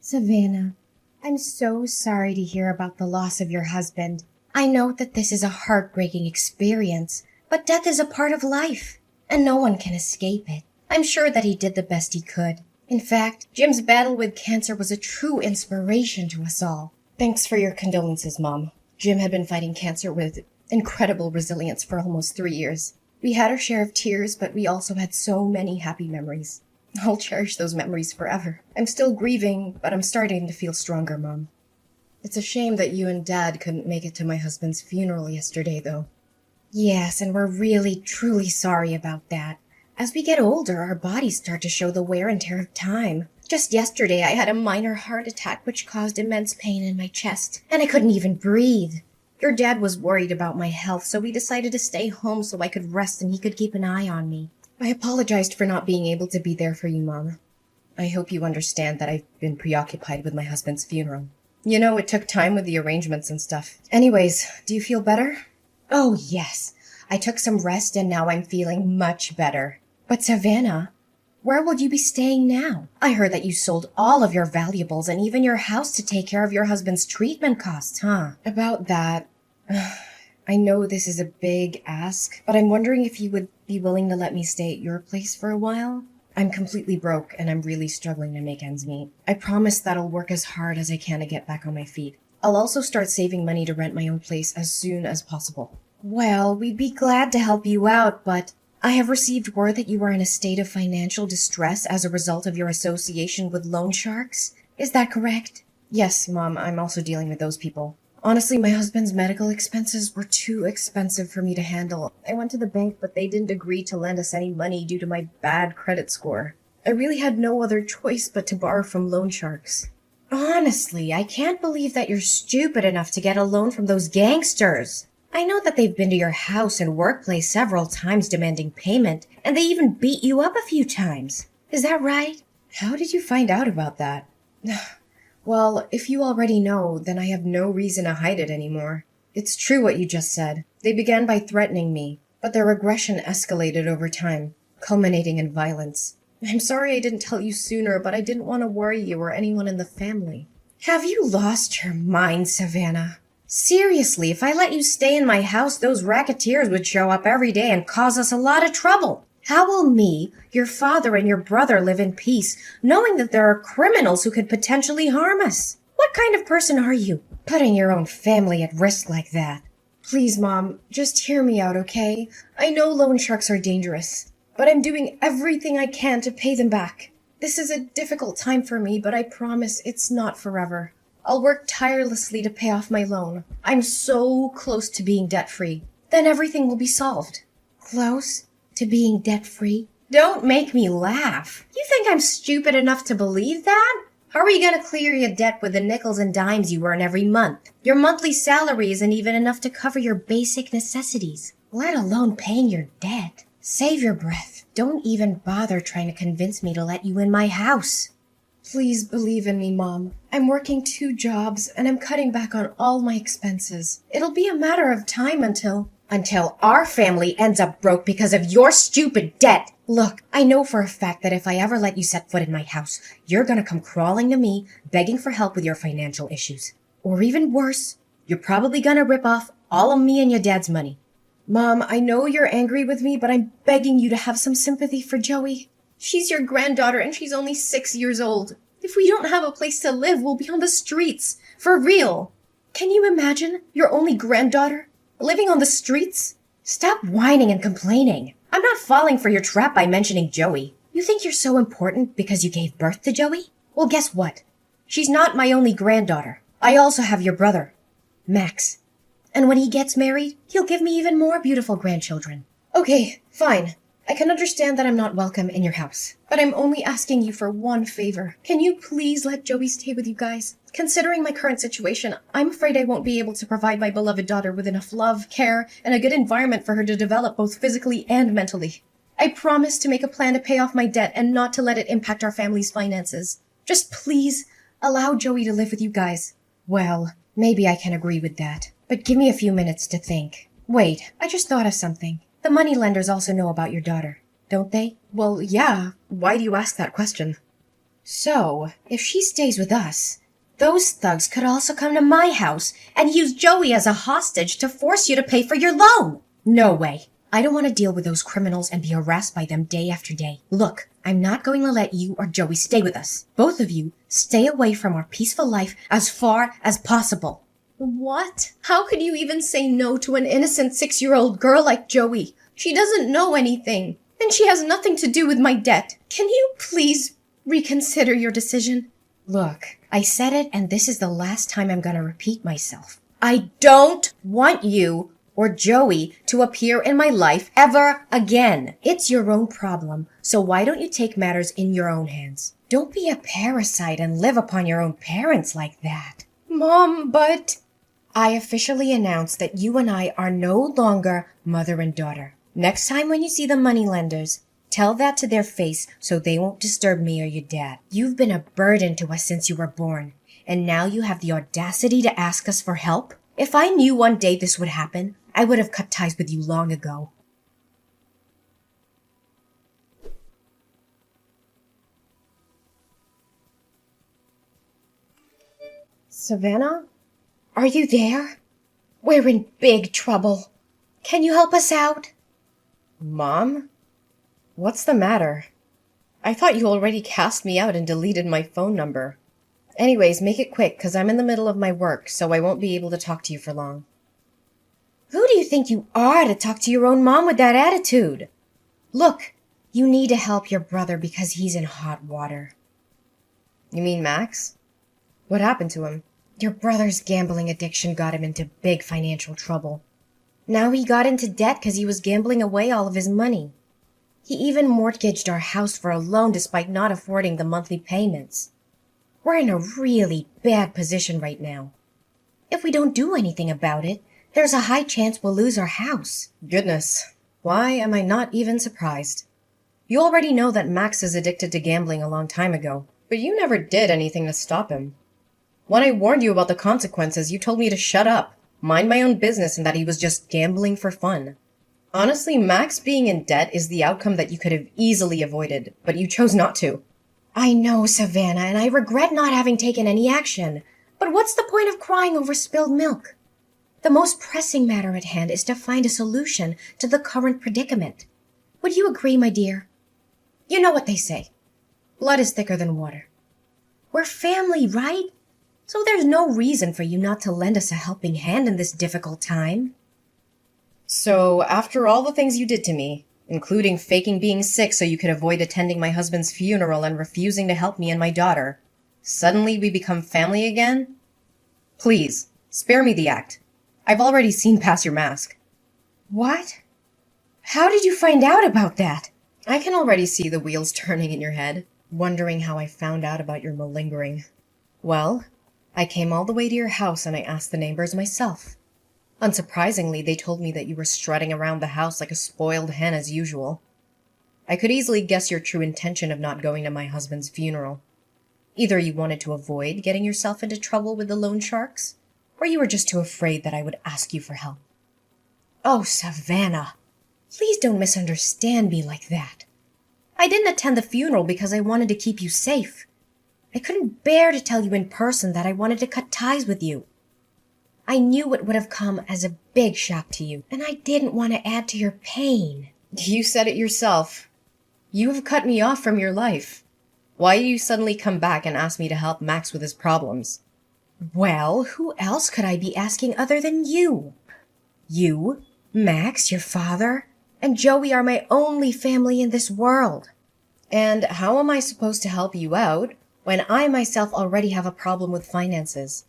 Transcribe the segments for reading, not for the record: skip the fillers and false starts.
Savannah, I'm so sorry to hear about the loss of your husband. I know that this is a heartbreaking experience, but death is a part of life, and no one can escape it. I'm sure that he did the best he could. In fact, Jim's battle with cancer was a true inspiration to us all. Thanks for your condolences, Mom. Jim had been fighting cancer with incredible resilience for almost 3 years. We had our share of tears, but we also had so many happy memories. I'll cherish those memories forever. I'm still grieving, but I'm starting to feel stronger, Mom. It's a shame that you and Dad couldn't make it to my husband's funeral yesterday, though. Yes, and we're really, truly sorry about that. As we get older, our bodies start to show the wear and tear of time. Just yesterday, I had a minor heart attack which caused immense pain in my chest, and I couldn't even breathe. Your dad was worried about my health, so we decided to stay home so I could rest and he could keep an eye on me. I apologized for not being able to be there for you, Mom. I hope you understand that I've been preoccupied with my husband's funeral. You know, it took time with the arrangements and stuff. Anyways, do you feel better? Oh, yes. I took some rest and now I'm feeling much better. But Savannah, where will you be staying now? I heard that you sold all of your valuables and even your house to take care of your husband's treatment costs, huh? About that, I know this is a big ask, but I'm wondering if you would be willing to let me stay at your place for a while? I'm completely broke and I'm really struggling to make ends meet. I promise that I'll work as hard as I can to get back on my feet. I'll also start saving money to rent my own place as soon as possible. Well, we'd be glad to help you out, but I have received word that you are in a state of financial distress as a result of your association with loan sharks. Is that correct? Yes, Mom, I'm also dealing with those people. Honestly, my husband's medical expenses were too expensive for me to handle. I went to the bank, but they didn't agree to lend us any money due to my bad credit score. I really had no other choice but to borrow from loan sharks. Honestly, I can't believe that you're stupid enough to get a loan from those gangsters. I know that they've been to your house and workplace several times demanding payment, and they even beat you up a few times. Is that right? How did you find out about that? Well, if you already know, then I have no reason to hide it anymore. It's true what you just said. They began by threatening me, but their aggression escalated over time, culminating in violence. I'm sorry I didn't tell you sooner, but I didn't want to worry you or anyone in the family. Have you lost your mind, Savannah? Seriously, if I let you stay in my house, those racketeers would show up every day and cause us a lot of trouble. How will me, your father, and your brother live in peace, knowing that there are criminals who could potentially harm us? What kind of person are you, putting your own family at risk like that? Please, Mom, just hear me out, okay? I know loan sharks are dangerous, but I'm doing everything I can to pay them back. This is a difficult time for me, but I promise it's not forever. I'll work tirelessly to pay off my loan. I'm so close to being debt-free. Then everything will be solved. Close to being debt-free? Don't make me laugh. You think I'm stupid enough to believe that? How are you going to clear your debt with the nickels and dimes you earn every month? Your monthly salary isn't even enough to cover your basic necessities, let alone paying your debt. Save your breath. Don't even bother trying to convince me to let you in my house. Please believe in me, Mom. I'm working 2 jobs, and I'm cutting back on all my expenses. It'll be a matter of time until our family ends up broke because of your stupid debt. Look, I know for a fact that if I ever let you set foot in my house, you're gonna come crawling to me, begging for help with your financial issues. Or even worse, you're probably gonna rip off all of me and your dad's money. Mom, I know you're angry with me, but I'm begging you to have some sympathy for Joey. She's your granddaughter and she's only 6 years old. If we don't have a place to live, we'll be on the streets. For real. Can you imagine your only granddaughter living on the streets? Stop whining and complaining. I'm not falling for your trap by mentioning Joey. You think you're so important because you gave birth to Joey? Well, guess what? She's not my only granddaughter. I also have your brother, Max. And when he gets married, he'll give me even more beautiful grandchildren. Okay, fine. I can understand that I'm not welcome in your house, but I'm only asking you for one favor. Can you please let Joey stay with you guys? Considering my current situation, I'm afraid I won't be able to provide my beloved daughter with enough love, care, and a good environment for her to develop both physically and mentally. I promise to make a plan to pay off my debt and not to let it impact our family's finances. Just please allow Joey to live with you guys. Well, maybe I can agree with that, but give me a few minutes to think. Wait, I just thought of something. The moneylenders also know about your daughter, don't they? Well, yeah. Why do you ask that question? So, if she stays with us, those thugs could also come to my house and use Joey as a hostage to force you to pay for your loan. No way. I don't want to deal with those criminals and be harassed by them day after day. Look, I'm not going to let you or Joey stay with us. Both of you stay away from our peaceful life as far as possible. What? How could you even say no to an innocent 6-year-old girl like Joey? She doesn't know anything, and she has nothing to do with my debt. Can you please reconsider your decision? Look, I said it, and this is the last time I'm going to repeat myself. I don't want you or Joey to appear in my life ever again. It's your own problem, so why don't you take matters in your own hands? Don't be a parasite and live upon your own parents like that. Mom, but... I officially announce that you and I are no longer mother and daughter. Next time when you see the moneylenders, tell that to their face so they won't disturb me or your dad. You've been a burden to us since you were born, and now you have the audacity to ask us for help? If I knew one day this would happen, I would have cut ties with you long ago. Savannah? Are you there? We're in big trouble. Can you help us out? Mom? What's the matter? I thought you already cast me out and deleted my phone number. Anyways, make it quick, 'cause I'm in the middle of my work, so I won't be able to talk to you for long. Who do you think you are to talk to your own mom with that attitude? Look, you need to help your brother because he's in hot water. You mean Max? What happened to him? Your brother's gambling addiction got him into big financial trouble. Now he got into debt because he was gambling away all of his money. He even mortgaged our house for a loan despite not affording the monthly payments. We're in a really bad position right now. If we don't do anything about it, there's a high chance we'll lose our house. Goodness, why am I not even surprised? You already know that Max is addicted to gambling a long time ago, but you never did anything to stop him. When I warned you about the consequences, you told me to shut up, mind my own business, and that he was just gambling for fun. Honestly, Max being in debt is the outcome that you could have easily avoided, but you chose not to. I know, Savannah, and I regret not having taken any action. But what's the point of crying over spilled milk? The most pressing matter at hand is to find a solution to the current predicament. Would you agree, my dear? You know what they say. Blood is thicker than water. We're family, right? So there's no reason for you not to lend us a helping hand in this difficult time. So, after all the things you did to me, including faking being sick so you could avoid attending my husband's funeral and refusing to help me and my daughter, suddenly we become family again? Please, spare me the act. I've already seen past your mask. What? How did you find out about that? I can already see the wheels turning in your head, wondering how I found out about your malingering. Well, I came all the way to your house and I asked the neighbors myself. Unsurprisingly, they told me that you were strutting around the house like a spoiled hen as usual. I could easily guess your true intention of not going to my husband's funeral. Either you wanted to avoid getting yourself into trouble with the loan sharks, or you were just too afraid that I would ask you for help. Oh, Savannah, please don't misunderstand me like that. I didn't attend the funeral because I wanted to keep you safe. I couldn't bear to tell you in person that I wanted to cut ties with you. I knew it would have come as a big shock to you, and I didn't want to add to your pain. You said it yourself. You have cut me off from your life. Why do you suddenly come back and ask me to help Max with his problems? Well, who else could I be asking other than you? You, Max, your father, and Joey are my only family in this world. And how am I supposed to help you out when I myself already have a problem with finances?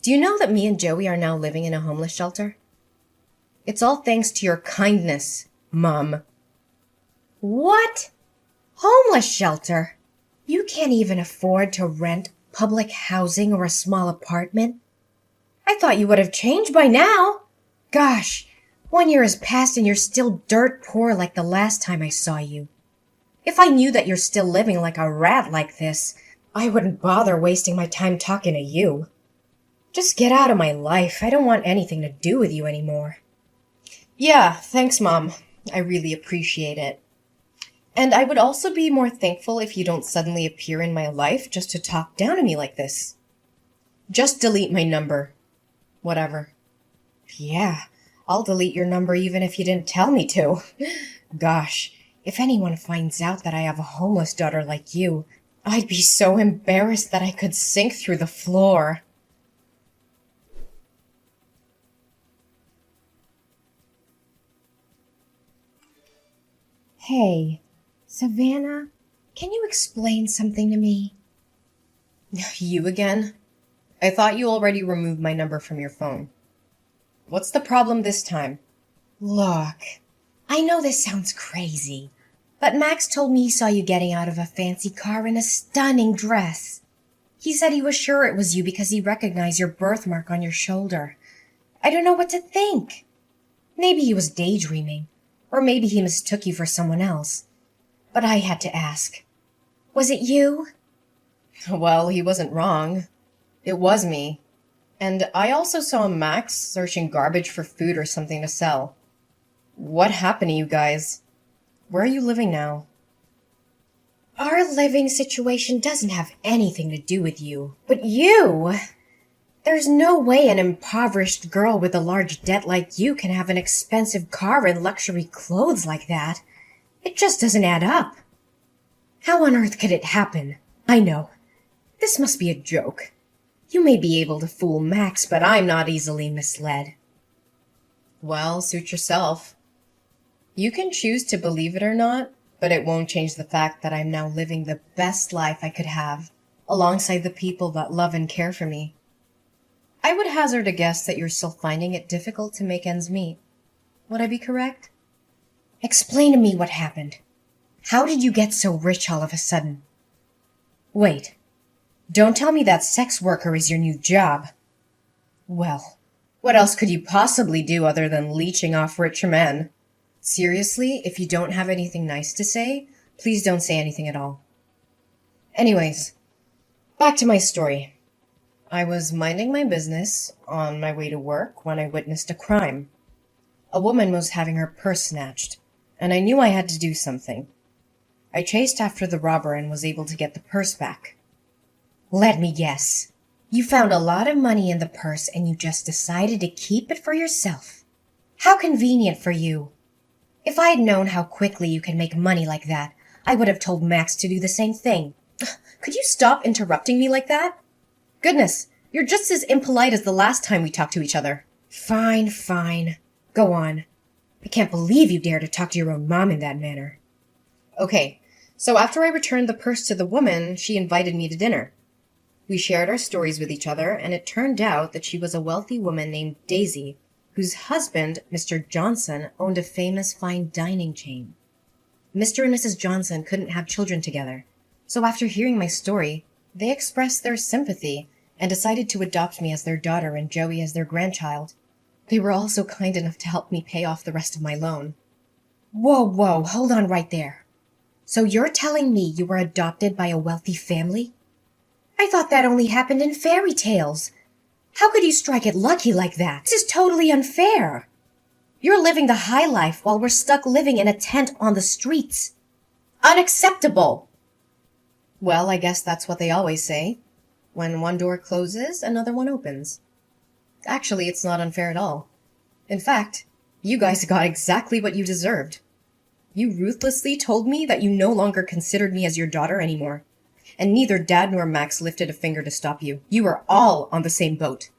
Do you know that me and Joey are now living in a homeless shelter? It's all thanks to your kindness, Mom. What? Homeless shelter? You can't even afford to rent public housing or a small apartment? I thought you would have changed by now. Gosh, 1 year has passed and you're still dirt poor like the last time I saw you. If I knew that you're still living like a rat like this, I wouldn't bother wasting my time talking to you. Just get out of my life. I don't want anything to do with you anymore. Yeah, thanks, Mom. I really appreciate it. And I would also be more thankful if you don't suddenly appear in my life just to talk down to me like this. Just delete my number. Whatever. Yeah, I'll delete your number even if you didn't tell me to. Gosh, if anyone finds out that I have a homeless daughter like you, I'd be so embarrassed that I could sink through the floor. Hey, Savannah, can you explain something to me? You again? I thought you already removed my number from your phone. What's the problem this time? Look, I know this sounds crazy, but Max told me he saw you getting out of a fancy car in a stunning dress. He said he was sure it was you because he recognized your birthmark on your shoulder. I don't know what to think. Maybe he was daydreaming, or maybe he mistook you for someone else. But I had to ask. Was it you? Well, he wasn't wrong. It was me. And I also saw Max searching garbage for food or something to sell. What happened to you guys? Where are you living now? Our living situation doesn't have anything to do with you. But you! There's no way an impoverished girl with a large debt like you can have an expensive car and luxury clothes like that. It just doesn't add up. How on earth could it happen? I know. This must be a joke. You may be able to fool Max, but I'm not easily misled. Well, suit yourself. You can choose to believe it or not, but it won't change the fact that I'm now living the best life I could have, alongside the people that love and care for me. I would hazard a guess that you're still finding it difficult to make ends meet. Would I be correct? Explain to me what happened. How did you get so rich all of a sudden? Wait, don't tell me that sex worker is your new job. Well, what else could you possibly do other than leeching off rich men? Seriously, if you don't have anything nice to say, please don't say anything at all. Anyways, back to my story. I was minding my business on my way to work when I witnessed a crime. A woman was having her purse snatched, and I knew I had to do something. I chased after the robber and was able to get the purse back. Let me guess. You found a lot of money in the purse and you just decided to keep it for yourself. How convenient for you. If I had known how quickly you can make money like that, I would have told Max to do the same thing. Could you stop interrupting me like that? Goodness, you're just as impolite as the last time we talked to each other. Fine, fine. Go on. I can't believe you dare to talk to your own mom in that manner. Okay, so after I returned the purse to the woman, she invited me to dinner. We shared our stories with each other, and it turned out that she was a wealthy woman named Daisy, whose husband, Mr. Johnson, owned a famous fine dining chain. Mr. and Mrs. Johnson couldn't have children together, so after hearing my story, they expressed their sympathy and decided to adopt me as their daughter and Joey as their grandchild. They were also kind enough to help me pay off the rest of my loan. Whoa, hold on right there. So you're telling me you were adopted by a wealthy family? I thought that only happened in fairy tales. How could you strike it lucky like that? This is totally unfair. You're living the high life while we're stuck living in a tent on the streets. Unacceptable! Well, I guess that's what they always say. When one door closes, another one opens. Actually, it's not unfair at all. In fact, you guys got exactly what you deserved. You ruthlessly told me that you no longer considered me as your daughter anymore. And neither Dad nor Max lifted a finger to stop you. You were all on the same boat,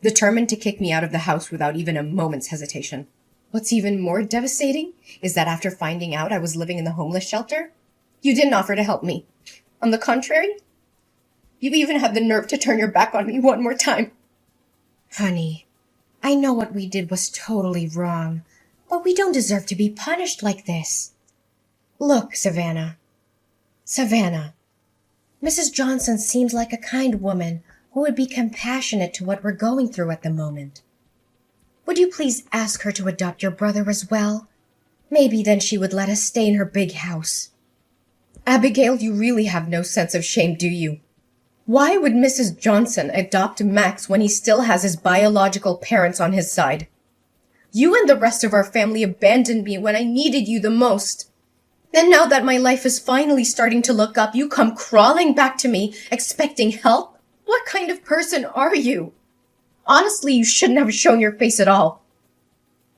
determined to kick me out of the house without even a moment's hesitation. What's even more devastating is that after finding out I was living in the homeless shelter, you didn't offer to help me. On the contrary, you even had the nerve to turn your back on me one more time. Honey, I know what we did was totally wrong, but we don't deserve to be punished like this. Look, Savannah, Mrs. Johnson seems like a kind woman who would be compassionate to what we're going through at the moment. Would you please ask her to adopt your brother as well? Maybe then she would let us stay in her big house. Abigail, you really have no sense of shame, do you? Why would Mrs. Johnson adopt Max when he still has his biological parents on his side? You and the rest of our family abandoned me when I needed you the most. And now that my life is finally starting to look up, you come crawling back to me, expecting help? What kind of person are you? Honestly, you shouldn't have shown your face at all.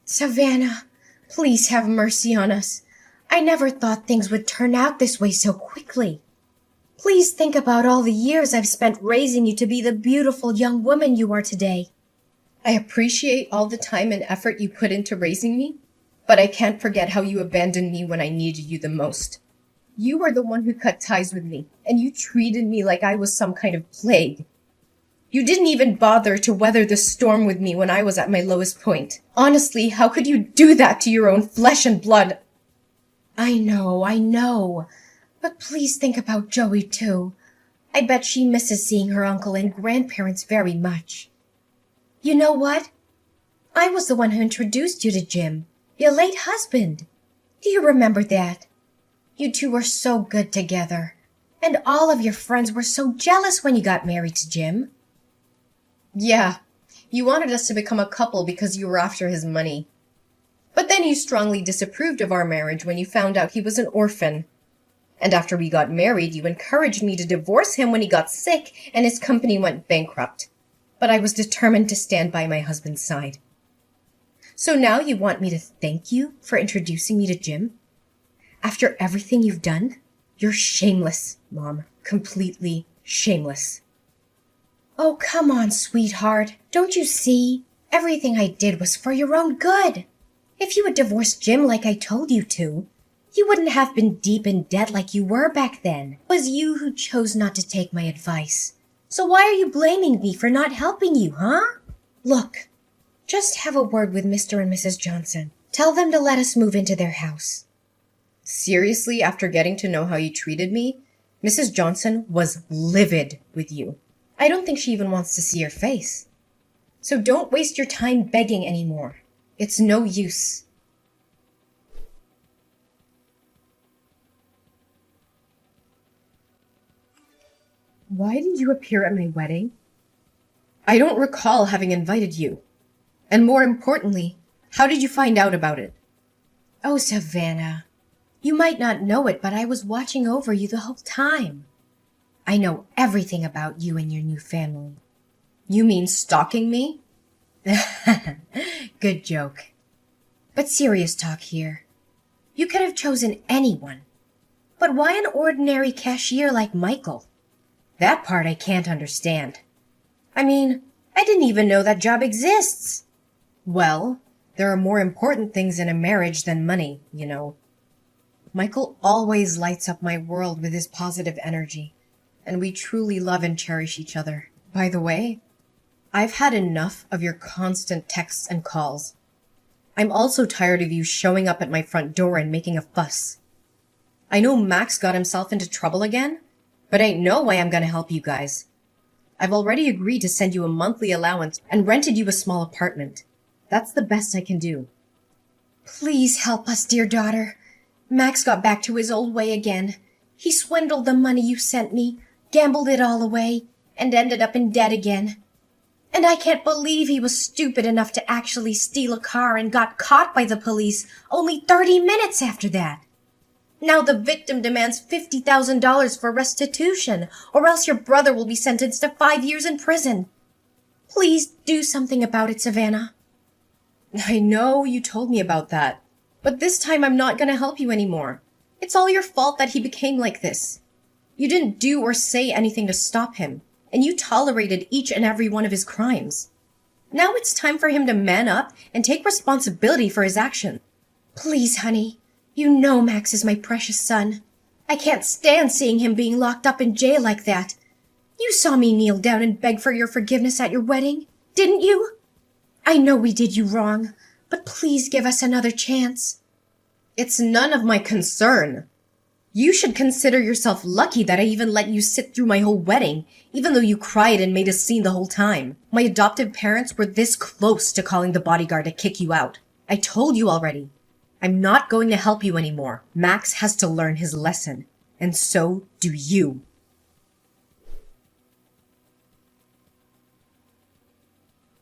Savannah, please have mercy on us. I never thought things would turn out this way so quickly. Please think about all the years I've spent raising you to be the beautiful young woman you are today. I appreciate all the time and effort you put into raising me, but I can't forget how you abandoned me when I needed you the most. You were the one who cut ties with me, and you treated me like I was some kind of plague. You didn't even bother to weather the storm with me when I was at my lowest point. Honestly, how could you do that to your own flesh and blood? I know. But please think about Joey too. I bet she misses seeing her uncle and grandparents very much. You know what? I was the one who introduced you to Jim, your late husband. Do you remember that? You two were so good together. And all of your friends were so jealous when you got married to Jim. Yeah, you wanted us to become a couple because you were after his money. But then you strongly disapproved of our marriage when you found out he was an orphan. And after we got married, you encouraged me to divorce him when he got sick and his company went bankrupt. But I was determined to stand by my husband's side. So now you want me to thank you for introducing me to Jim? After everything you've done? You're shameless, Mom. Completely shameless. Oh, come on, sweetheart. Don't you see? Everything I did was for your own good. If you had divorced Jim like I told you to, you wouldn't have been deep in debt like you were back then. It was you who chose not to take my advice. So why are you blaming me for not helping you, huh? Look, just have a word with Mr. and Mrs. Johnson. Tell them to let us move into their house. Seriously, after getting to know how you treated me, Mrs. Johnson was livid with you. I don't think she even wants to see your face. So don't waste your time begging anymore. It's no use. Why did you appear at my wedding? I don't recall having invited you. And more importantly, how did you find out about it? Oh, Savannah, you might not know it, but I was watching over you the whole time. I know everything about you and your new family. You mean stalking me? Good joke. But serious talk here. You could have chosen anyone. But why an ordinary cashier like Michael? That part I can't understand. I mean, I didn't even know that job exists. Well, there are more important things in a marriage than money, you know. Michael always lights up my world with his positive energy, and we truly love and cherish each other. By the way, I've had enough of your constant texts and calls. I'm also tired of you showing up at my front door and making a fuss. I know Max got himself into trouble again, but ain't no way I'm gonna help you guys. I've already agreed to send you a monthly allowance and rented you a small apartment. That's the best I can do. Please help us, dear daughter. Max got back to his old way again. He swindled the money you sent me, gambled it all away, and ended up in debt again. And I can't believe he was stupid enough to actually steal a car and got caught by the police only 30 minutes after that. Now the victim demands $50,000 for restitution, or else your brother will be sentenced to 5 years in prison. Please do something about it, Savannah. I know you told me about that, but this time I'm not gonna help you anymore. It's all your fault that he became like this. You didn't do or say anything to stop him, and you tolerated each and every one of his crimes. Now it's time for him to man up and take responsibility for his actions. Please, honey. You know Max is my precious son. I can't stand seeing him being locked up in jail like that. You saw me kneel down and beg for your forgiveness at your wedding, didn't you? I know we did you wrong, but please give us another chance. It's none of my concern. You should consider yourself lucky that I even let you sit through my whole wedding, even though you cried and made a scene the whole time. My adoptive parents were this close to calling the bodyguard to kick you out. I told you already. I'm not going to help you anymore. Max has to learn his lesson, and so do you.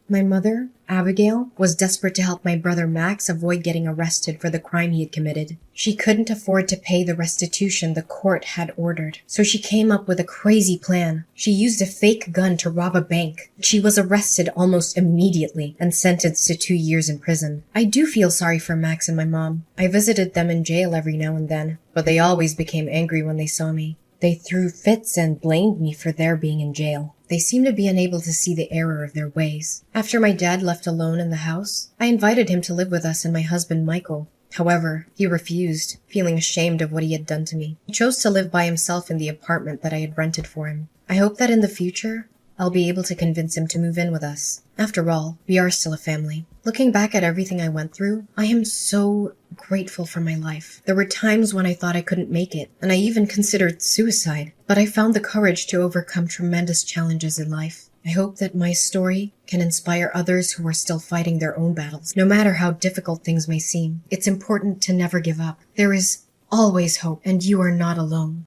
My mother, Abigail, was desperate to help my brother Max avoid getting arrested for the crime he had committed. She couldn't afford to pay the restitution the court had ordered, so she came up with a crazy plan. She used a fake gun to rob a bank. She was arrested almost immediately and sentenced to 2 years in prison. I do feel sorry for Max and my mom. I visited them in jail every now and then, but they always became angry when they saw me. They threw fits and blamed me for their being in jail. They seemed to be unable to see the error of their ways. After my dad left alone in the house, I invited him to live with us and my husband Michael. However, he refused, feeling ashamed of what he had done to me. He chose to live by himself in the apartment that I had rented for him. I hope that in the future, I'll be able to convince him to move in with us. After all, we are still a family. Looking back at everything I went through, I am so grateful for my life. There were times when I thought I couldn't make it, and I even considered suicide, but I found the courage to overcome tremendous challenges in life. I hope that my story can inspire others who are still fighting their own battles, no matter how difficult things may seem. It's important to never give up. There is always hope, and you are not alone.